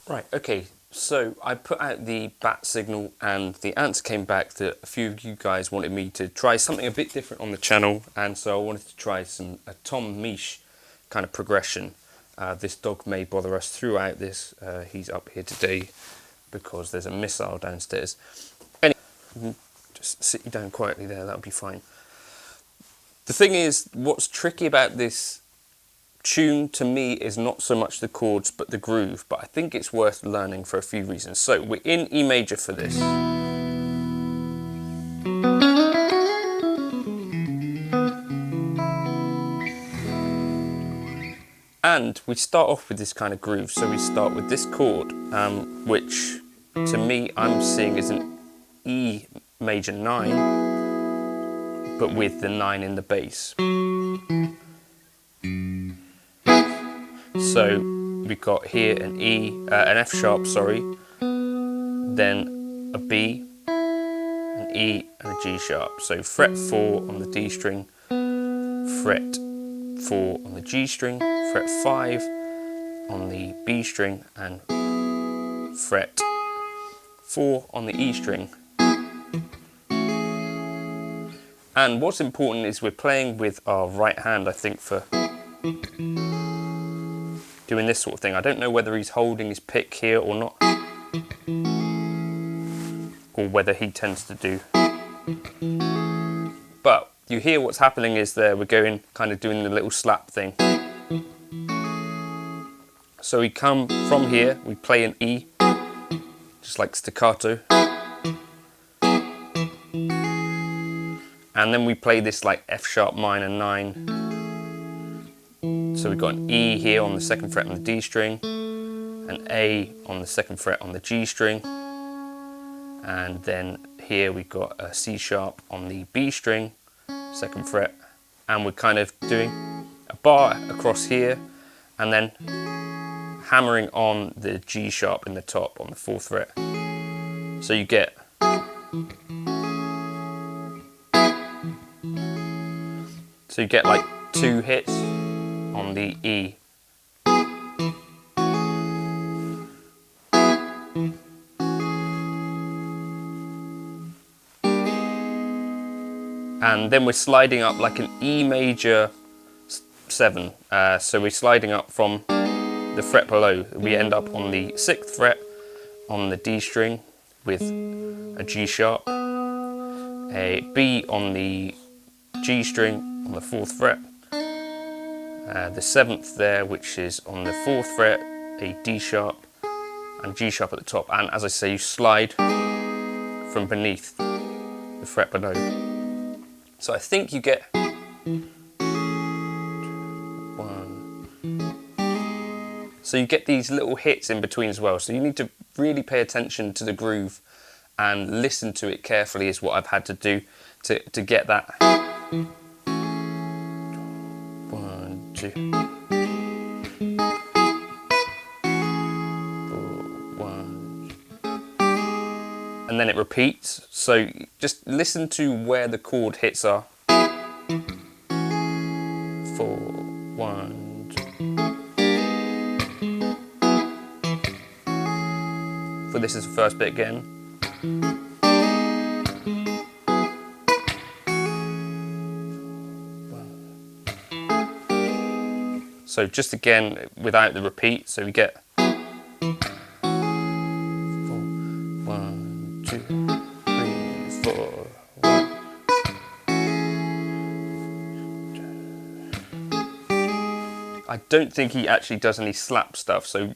Right, okay, so I put out the bat signal and the answer came back that a few of you guys wanted me to try something a bit different on the channel, and so I wanted to try a Tom Misch kind of progression. This dog may bother us throughout this. He's up here today because there's a missile downstairs. Anyway, just sit you down quietly there, that'll be fine. The thing is, what's tricky about this tune to me is not so much the chords but the groove, but I think it's worth learning for a few reasons. So we're in E major for this. And we start off with this kind of groove, so we start with this chord, which to me I'm seeing as an E major 9, but with the 9 in the bass. So we've got here an E, an F sharp, sorry, then a B, an E and a G sharp. So fret 4 on the D string, fret 4 on the G string, fret 5 on the B string, and fret 4 on the E string. And what's important is we're playing with our right hand, I think, for doing this sort of thing. I don't know whether he's holding his pick here or not, or whether he tends to do. But you hear what's happening is there we're going kind of doing the little slap thing. So we come from here, we play an E, just like staccato, and then we play this like F sharp minor 9. So we've got an E here on the 2nd fret on the D string, an A on the 2nd fret on the G string, and then here we've got a C sharp on the B string, 2nd fret, and we're kind of doing a bar across here and then hammering on the G sharp in the top on the 4th fret. So you get like 2 hits on the E. And then we're sliding up like an E major 7. So we're sliding up from the fret below. We end up on the 6th fret on the D string with a G sharp, a B on the G string on the 4th fret, the 7th there, which is on the 4th fret, a D sharp and G sharp at the top, and as I say, you slide from beneath the fret below. So I think you get 1. So you get these little hits in between as well. So you need to really pay attention to the groove and listen to it carefully is what I've had to do to get that. 1, 2, 4, 1, and then it repeats. So just listen to where the chord hits are. 4, 1, 2. So this is the first bit again. So just again, without the repeat, so we get 4, 1, 2, 3, 4, 1. I don't think he actually does any slap stuff, so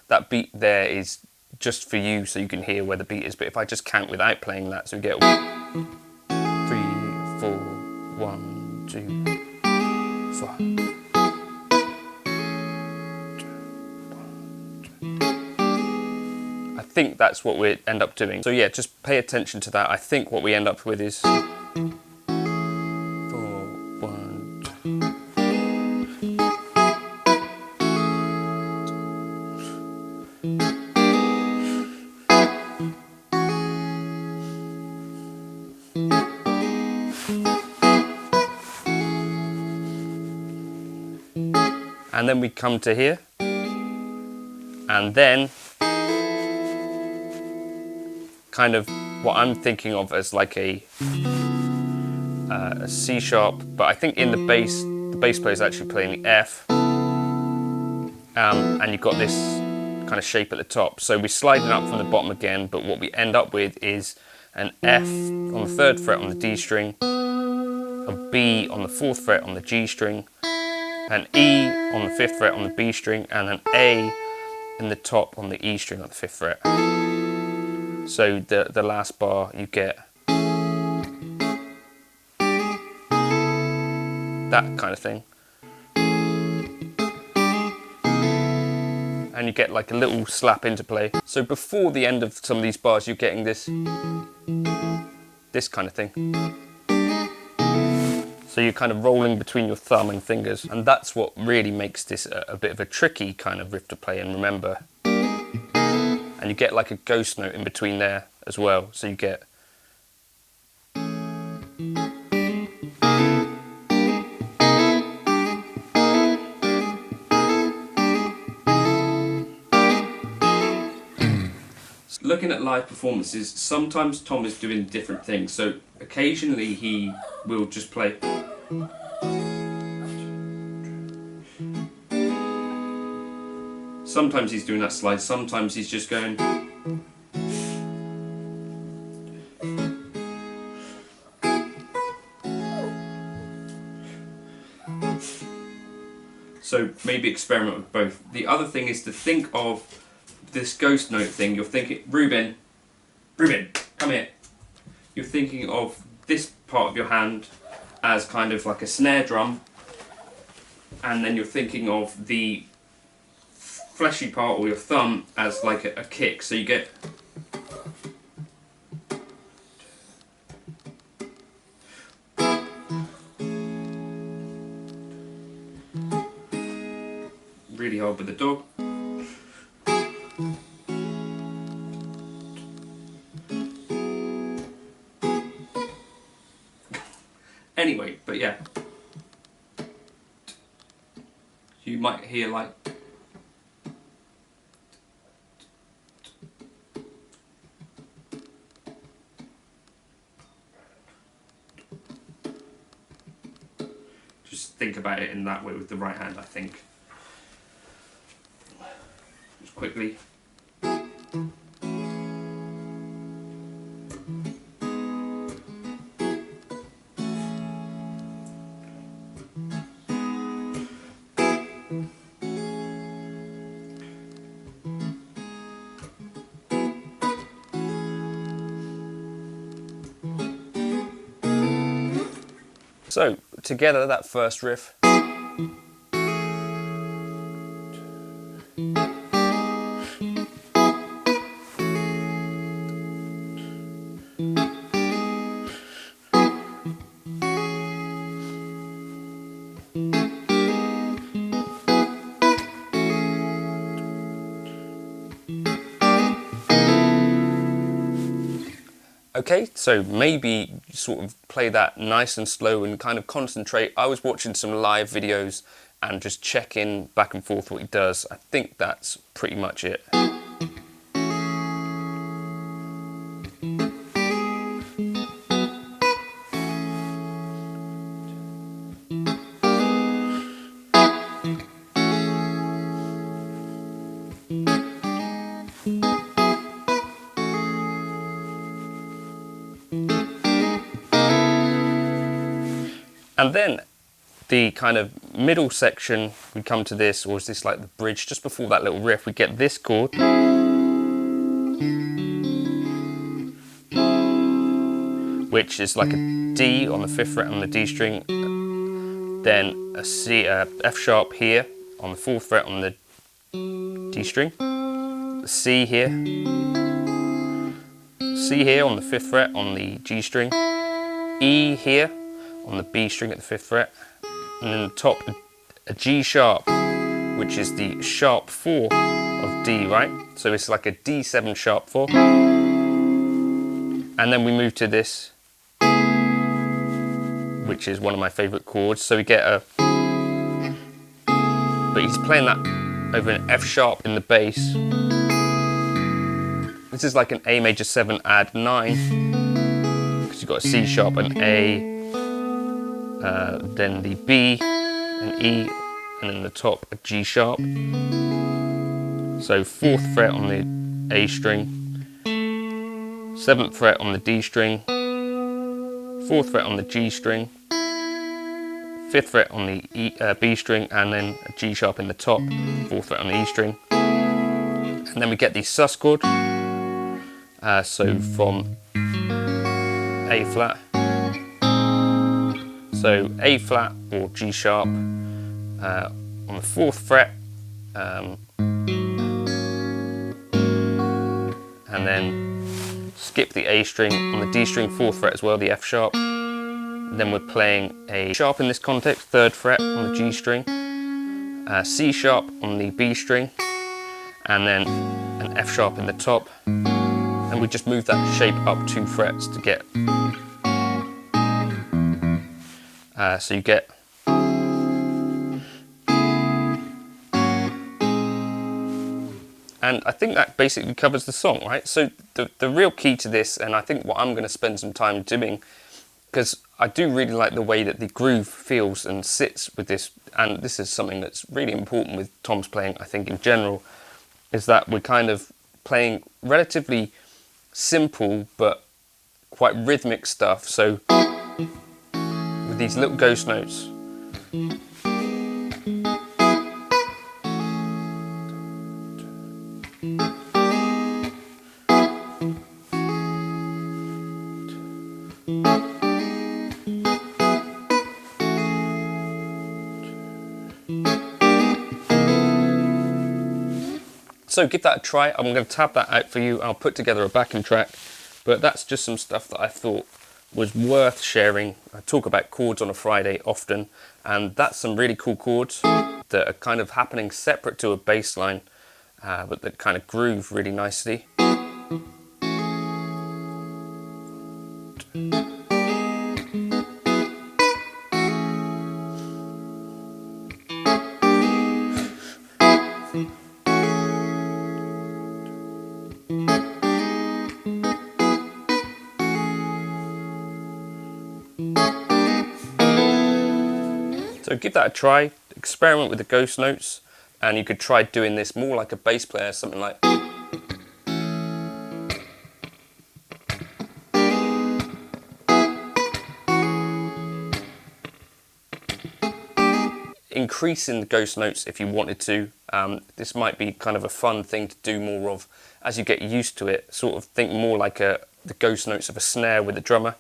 that beat there is just for you so you can hear where the beat is, but if I just count without playing that, so we get 3, 4, 1, 2, 4. I think that's what we end up doing. So yeah, just pay attention to that. I think what we end up with is 4, 1, 2. And then we come to here, and then kind of what I'm thinking of as like a C sharp, but I think in the bass player is actually playing the F, and you've got this kind of shape at the top. So we're sliding up from the bottom again, but what we end up with is an F on the 3rd fret on the D string, a B on the 4th fret on the G string, an E on the 5th fret on the B string, and an A in the top on the E string on the 5th fret. So the last bar you get that kind of thing. And you get like a little slap interplay. So before the end of some of these bars you're getting this kind of thing. So you're kind of rolling between your thumb and fingers, and that's what really makes this a bit of a tricky kind of riff to play and remember. And you get like a ghost note in between there as well, so you get looking at live performances, sometimes Tom is doing different things. So occasionally he will just play. Sometimes he's doing that slide, sometimes he's just going. So maybe experiment with both. The other thing is to think of this ghost note thing. You're thinking, Ruben, come here. You're thinking of this part of your hand as kind of like a snare drum, and then you're thinking of the fleshy part or your thumb as like a kick. So you get really hard with the dog. Anyway, but yeah, you might hear like just think about it in that way with the right hand, I think. Just quickly. So, together, that first riff. Okay, so maybe sort of play that nice and slow and kind of concentrate. I was watching some live videos and just checking back and forth what he does. I think that's pretty much it. And then the kind of middle section, we come to this, or is this like the bridge, just before that little riff, we get this chord, which is like a D on the 5th fret on the D string, then a C, F sharp here on the 4th fret on the D string, C here on the 5th fret on the G string, E here on the B string at the 5th fret, and then the top a G sharp, which is the sharp 4 of D, right? So it's like a D7 sharp 4. And then we move to this, which is one of my favourite chords. So we get a, but he's playing that over an F sharp in the bass. This is like an A major 7 add 9, because you've got a C sharp, an A, then the B, an E, and then the top a G sharp. So 4th fret on the A string, 7th fret on the D string, 4th fret on the G string, 5th fret on the B string, and then a G sharp in the top, 4th fret on the E string. And then we get the sus chord, so from A flat, so A flat or G sharp on the 4th fret, and then skip the A string on the D string, 4th fret as well, the F sharp. Then we're playing a sharp in this context, 3rd fret on the G string, C sharp on the B string, and then an F sharp in the top. And we just move that shape up 2 frets to get, so you get, and I think that basically covers the song, right? So the real key to this, and I think what I'm going to spend some time doing, because I do really like the way that the groove feels and sits with this, and this is something that's really important with Tom's playing, I think, in general, is that we're kind of playing relatively simple but quite rhythmic stuff. So with these little ghost notes, so give that a try. I'm going to tab that out for you. I'll put together a backing track, but that's just some stuff that I thought was worth sharing. I talk about chords on a Friday often, and that's some really cool chords that are kind of happening separate to a bass line, but that kind of groove really nicely. So give that a try, experiment with the ghost notes, and you could try doing this more like a bass player, something like. Increasing the ghost notes if you wanted to. This might be kind of a fun thing to do more of as you get used to it. Sort of think more like the ghost notes of a snare with a drummer.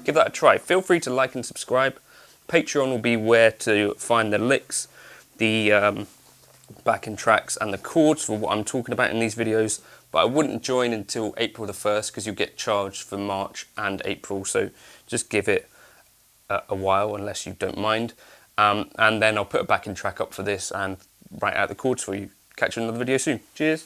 Give that a try. Feel free to like and subscribe. Patreon will be where to find the licks, the backing tracks and the chords for what I'm talking about in these videos, but I wouldn't join until April the 1st because you get charged for March and April, so just give it a while unless you don't mind, and then I'll put a backing track up for this and write out the chords for you. Catch you in another video soon. Cheers.